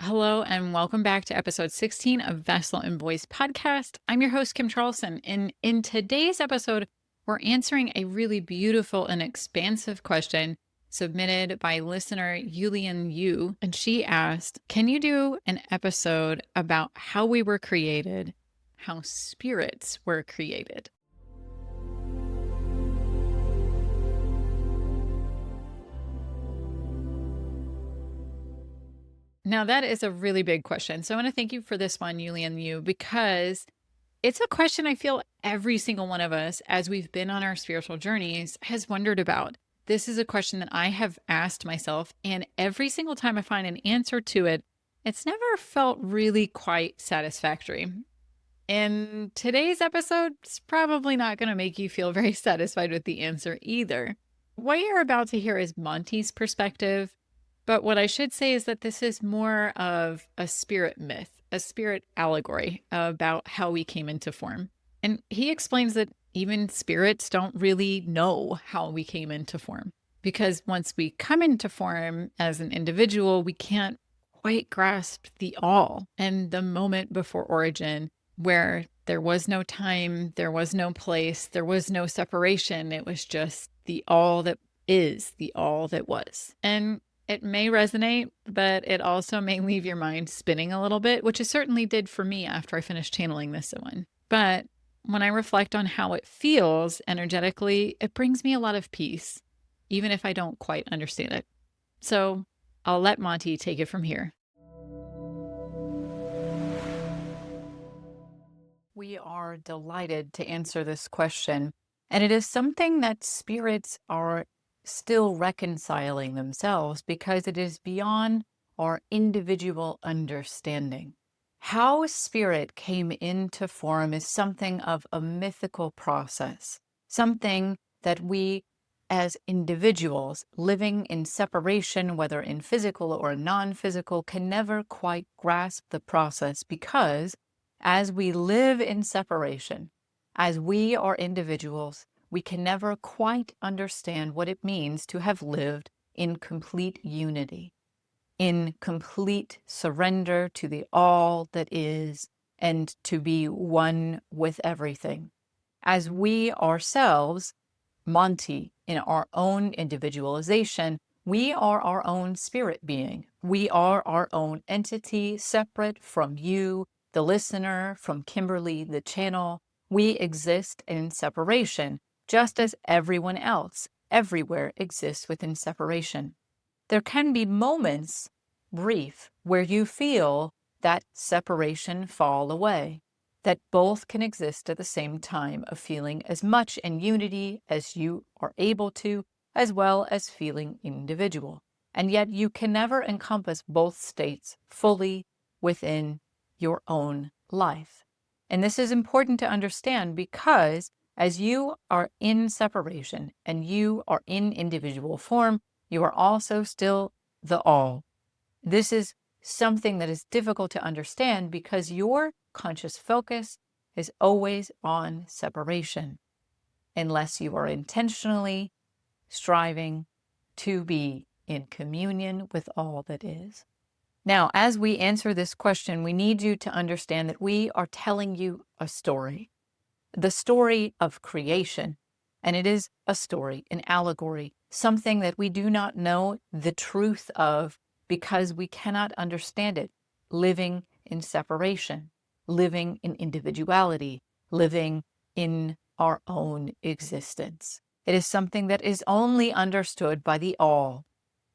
Hello, and welcome back to episode 16 of Vessel and Voice podcast. I'm your host, Kim Charlson. And in today's episode, we're answering a really beautiful and expansive question submitted by listener Yulian Yu. And she asked, can you do an episode about how we were created, how spirits were created? Now, that is a really big question. So I want to thank you for this one, Yulian Yu, because it's a question I feel every single one of us, as we've been on our spiritual journeys, has wondered about. This is a question that I have asked myself, and every single time I find an answer to it, it's never felt really quite satisfactory. And today's episode is probably not going to make you feel very satisfied with the answer either. What you're about to hear is Monty's perspective, but what I should say is that this is more of a spirit myth, a spirit allegory about how we came into form. And he explains that even spirits don't really know how we came into form, because once we come into form as an individual, we can't quite grasp the all and the moment before origin, where there was no time, there was no place, there was no separation. It was just the all that is, the all that was. And it may resonate, but it also may leave your mind spinning a little bit, which it certainly did for me after I finished channeling this one. But when I reflect on how it feels energetically, it brings me a lot of peace, even if I don't quite understand it. So I'll let Monty take it from here. We are delighted to answer this question, and it is something that spirits are still reconciling themselves because it is beyond our individual understanding. How spirit came into form is something of a mythical process, something that we as individuals living in separation, whether in physical or non-physical, can never quite grasp the process because as we live in separation, as we are individuals, we can never quite understand what it means to have lived in complete unity, in complete surrender to the all that is, and to be one with everything. As we ourselves, Monty, in our own individualization, we are our own spirit being. We are our own entity, separate from you, the listener, from Kimberly, the channel. We exist in separation, just as everyone else, everywhere exists within separation. There can be moments, brief, where you feel that separation fall away, that both can exist at the same time of feeling as much in unity as you are able to, as well as feeling individual. And yet you can never encompass both states fully within your own life. And this is important to understand because as you are in separation and you are in individual form, you are also still the all. This is something that is difficult to understand because your conscious focus is always on separation, unless you are intentionally striving to be in communion with all that is. Now, as we answer this question, we need you to understand that we are telling you a story, the story of creation. And it is a story, an allegory, something that we do not know the truth of because we cannot understand it, living in separation, living in individuality, living in our own existence. It is something that is only understood by the all.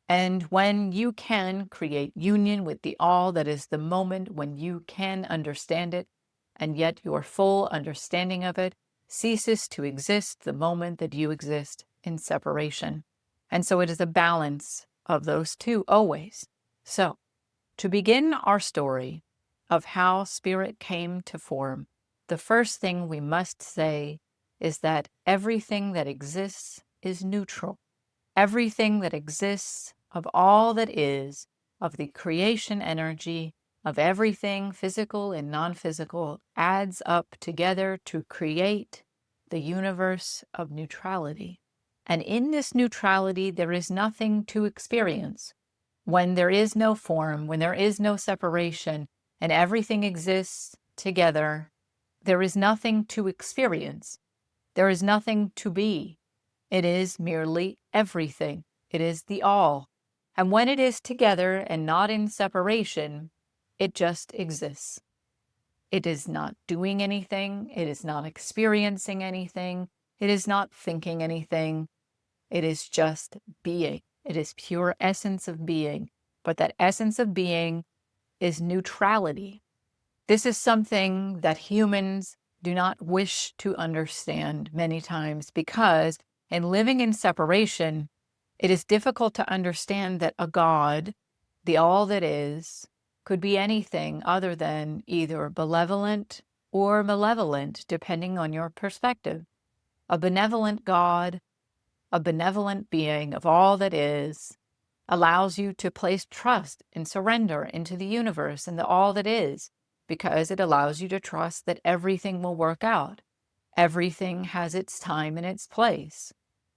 And when you can create union with the all, that is the moment when you can understand it, and yet your full understanding of it ceases to exist the moment that you exist in separation. And so it is a balance of those two always. So, to begin our story of how spirit came to form, the first thing we must say is that everything that exists is neutral. Everything that exists of all that is, of the creation energy, of everything physical and non-physical, adds up together to create the universe of neutrality. And in this neutrality, there is nothing to experience. When there is no form, when there is no separation, and everything exists together, there is nothing to experience. There is nothing to be. It is merely everything. It is the all. And when it is together and not in separation, it just exists. It is not doing anything. It is not experiencing anything. It is not thinking anything. It is just being. It is pure essence of being. But that essence of being is neutrality. This is something that humans do not wish to understand many times because in living in separation, it is difficult to understand that a God, the all that is, could be anything other than either benevolent or malevolent, depending on your perspective. A benevolent God, a benevolent being of all that is, allows you to place trust and surrender into the universe and the all that is, because it allows you to trust that everything will work out. Everything has its time and its place.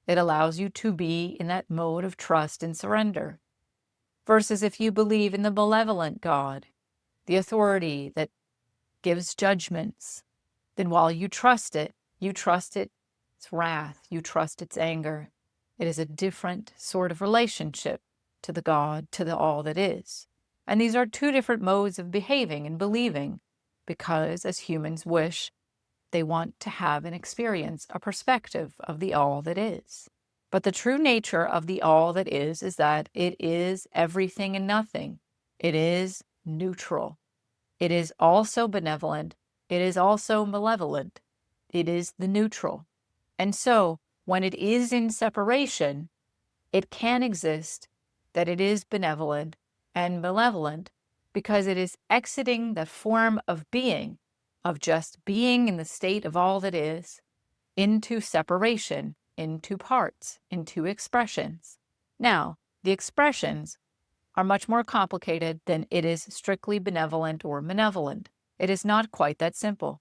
It allows you to be in that mode of trust and surrender. Versus if you believe in the malevolent God, the authority that gives judgments, then while you trust its wrath, you trust its anger. It is a different sort of relationship to the God, to the all that is. And these are two different modes of behaving and believing, because as humans they want to have an experience, a perspective of the all that is. But the true nature of the all that is that it is everything and nothing. It is neutral. It is also benevolent. It is also malevolent. It is the neutral. And so, when it is in separation, it can exist that it is benevolent and malevolent because it is exiting the form of being, of just being in the state of all that is, into separation, into parts, into expressions. Now, the expressions are much more complicated than it is strictly benevolent or malevolent. It is not quite that simple.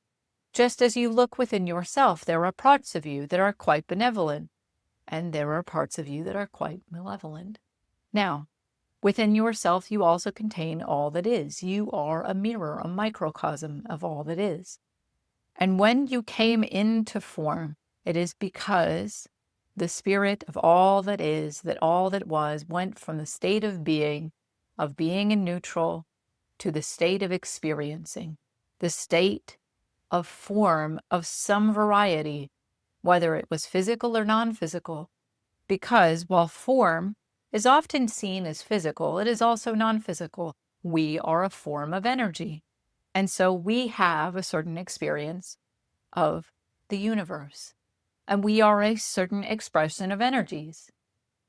Just as you look within yourself, there are parts of you that are quite benevolent, and there are parts of you that are quite malevolent. Now, within yourself, you also contain all that is. You are a mirror, a microcosm of all that is. And when you came into form, it is because the spirit of all that is, that all that was, went from the state of being in neutral, to the state of experiencing, the state of form of some variety, whether it was physical or non-physical, because while form is often seen as physical, it is also non-physical. We are a form of energy. And so we have a certain experience of the universe. And we are a certain expression of energies.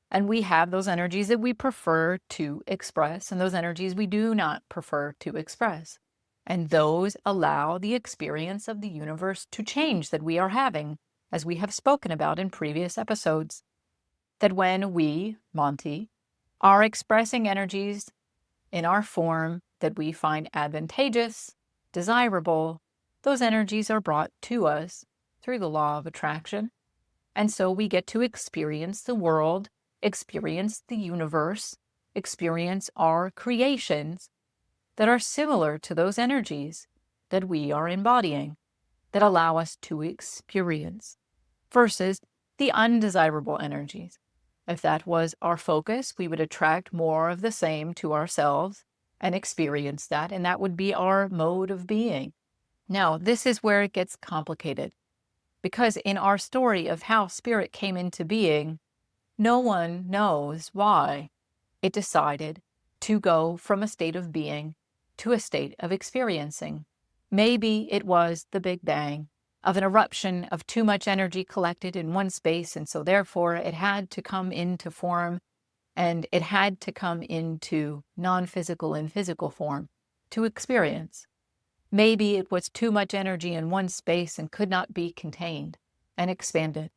And we have those energies that we prefer to express, and those energies we do not prefer to express. And those allow the experience of the universe to change that we are having, as we have spoken about in previous episodes. That when we, Monty, are expressing energies in our form that we find advantageous, desirable, those energies are brought to us through the law of attraction. And so we get to experience the world, experience the universe, experience our creations that are similar to those energies that we are embodying, that allow us to experience, versus the undesirable energies. If that was our focus, we would attract more of the same to ourselves and experience that, and that would be our mode of being. Now, this is where it gets complicated, because in our story of how spirit came into being, no one knows why it decided to go from a state of being to a state of experiencing. Maybe it was the Big Bang, of an eruption of too much energy collected in one space, and so therefore it had to come into form, and it had to come into non-physical and physical form to experience. Maybe it was too much energy in one space and could not be contained and expanded.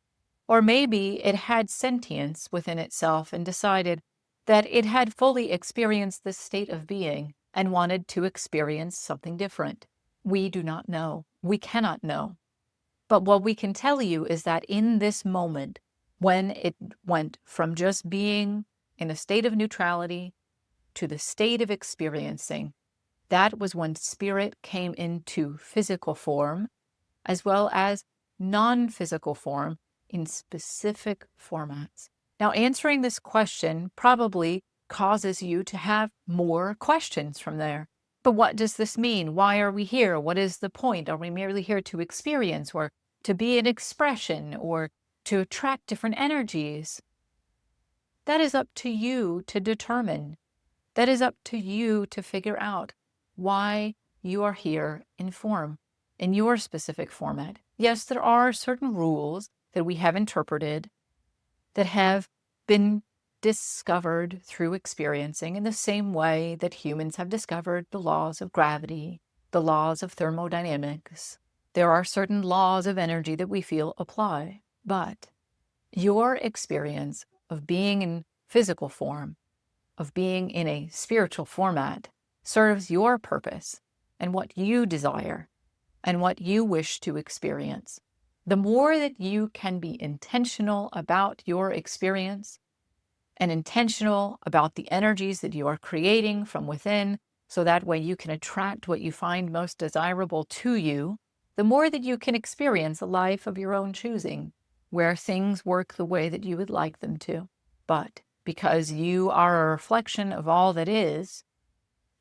Or maybe it had sentience within itself and decided that it had fully experienced this state of being and wanted to experience something different. We do not know. We cannot know. But what we can tell you is that in this moment, when it went from just being in a state of neutrality to the state of experiencing, that was when spirit came into physical form, as well as non-physical form in specific formats. Now, answering this question probably causes you to have more questions from there. But what does this mean? Why are we here? What is the point? Are we merely here to experience or to be an expression or to attract different energies? That is up to you to determine. That is up to you to figure out why you are here in form, in your specific format. Yes, there are certain rules that we have interpreted that have been discovered through experiencing in the same way that humans have discovered the laws of gravity, the laws of thermodynamics. There are certain laws of energy that we feel apply, but your experience of being in physical form, of being in a spiritual format, serves your purpose and what you desire and what you wish to experience. The more that you can be intentional about your experience and intentional about the energies that you are creating from within, so that way you can attract what you find most desirable to you, the more that you can experience a life of your own choosing, where things work the way that you would like them to. But because you are a reflection of all that is,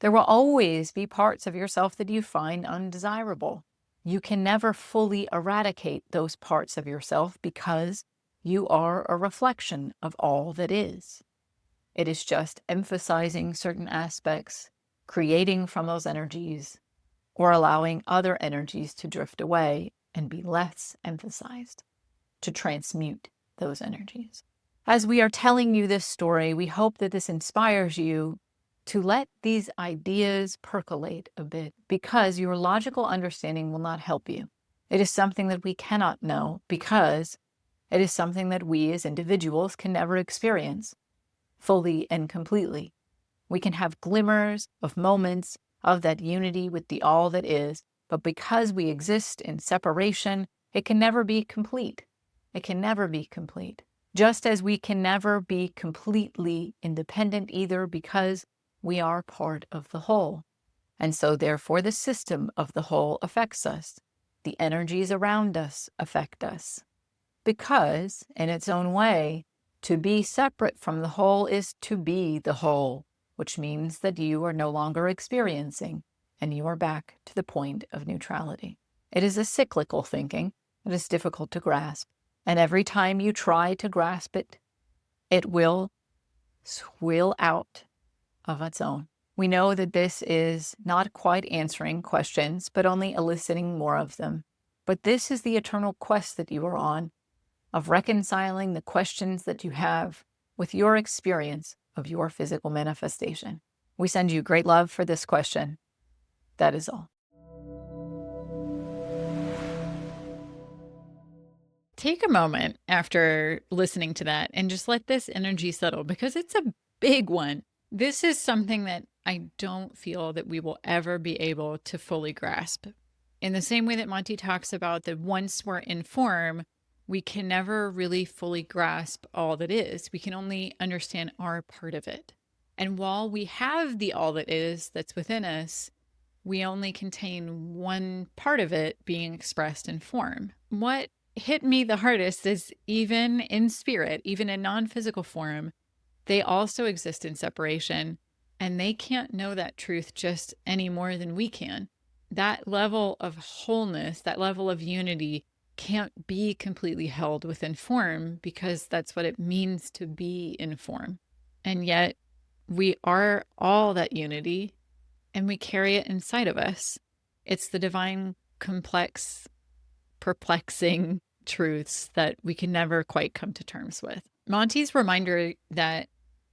there will always be parts of yourself that you find undesirable. You can never fully eradicate those parts of yourself because you are a reflection of all that is. It is just emphasizing certain aspects, creating from those energies, or allowing other energies to drift away and be less emphasized, to transmute those energies. As we are telling you this story, we hope that this inspires you to let these ideas percolate a bit, because your logical understanding will not help you. It is something that we cannot know because it is something that we as individuals can never experience fully and completely. We can have glimmers of moments of that unity with the all that is, but because we exist in separation, it can never be complete. It can never be complete. Just as we can never be completely independent either, because we are part of the whole. And so therefore the system of the whole affects us. The energies around us affect us. Because, in its own way, to be separate from the whole is to be the whole, which means that you are no longer experiencing, and you are back to the point of neutrality. It is a cyclical thinking that is difficult to grasp, and every time you try to grasp it, it will swill out of its own. We know that this is not quite answering questions, but only eliciting more of them. But this is the eternal quest that you are on, of reconciling the questions that you have with your experience of your physical manifestation. We send you great love for this question. That is all. Take a moment after listening to that and just let this energy settle, because it's a big one. This is something that I don't feel that we will ever be able to fully grasp. In the same way that Monty talks about that once we're in form, we can never really fully grasp all that is. We can only understand our part of it. And while we have the all that is that's within us, we only contain one part of it being expressed in form. What hit me the hardest is even in spirit, even in non-physical form, they also exist in separation, and they can't know that truth just any more than we can. That level of wholeness, that level of unity can't be completely held within form, because that's what it means to be in form. And yet we are all that unity, and we carry it inside of us. It's the divine, complex, perplexing truths that we can never quite come to terms with. Monty's reminder that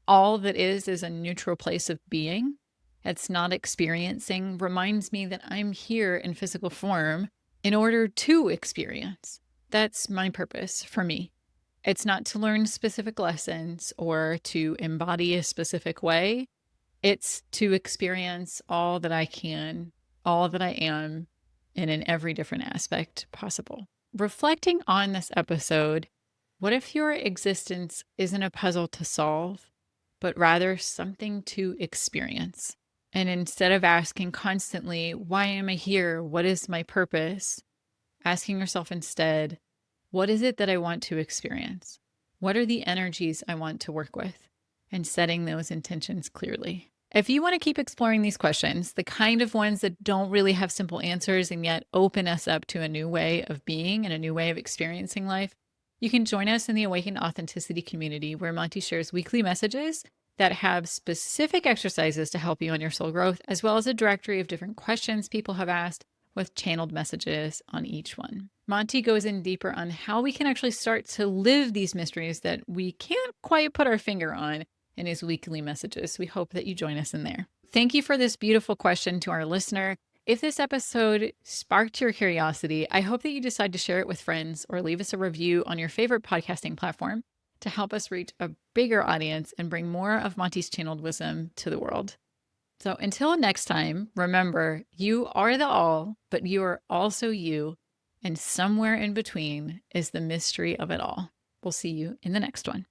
all that is a neutral place of being, it's not experiencing, reminds me that I'm here in physical form in order to experience. That's my purpose for me. It's not to learn specific lessons or to embody a specific way. It's to experience all that I can, all that I am, and in every different aspect possible. Reflecting on this episode, what if your existence isn't a puzzle to solve, but rather something to experience. And instead of asking constantly, why am I here? What is my purpose? Asking yourself instead, what is it that I want to experience? What are the energies I want to work with? And setting those intentions clearly. If you want to keep exploring these questions, the kind of ones that don't really have simple answers and yet open us up to a new way of being and a new way of experiencing life, you can join us in the Awakened Authenticity community, where Monty shares weekly messages that have specific exercises to help you on your soul growth, as well as a directory of different questions people have asked with channeled messages on each one. Monty goes in deeper on how we can actually start to live these mysteries that we can't quite put our finger on in his weekly messages. We hope that you join us in there. Thank you for this beautiful question to our listener. If this episode sparked your curiosity, I hope that you decide to share it with friends or leave us a review on your favorite podcasting platform to help us reach a bigger audience and bring more of Monty's channeled wisdom to the world. So until next time, remember, you are the all, but you are also you, and somewhere in between is the mystery of it all. We'll see you in the next one.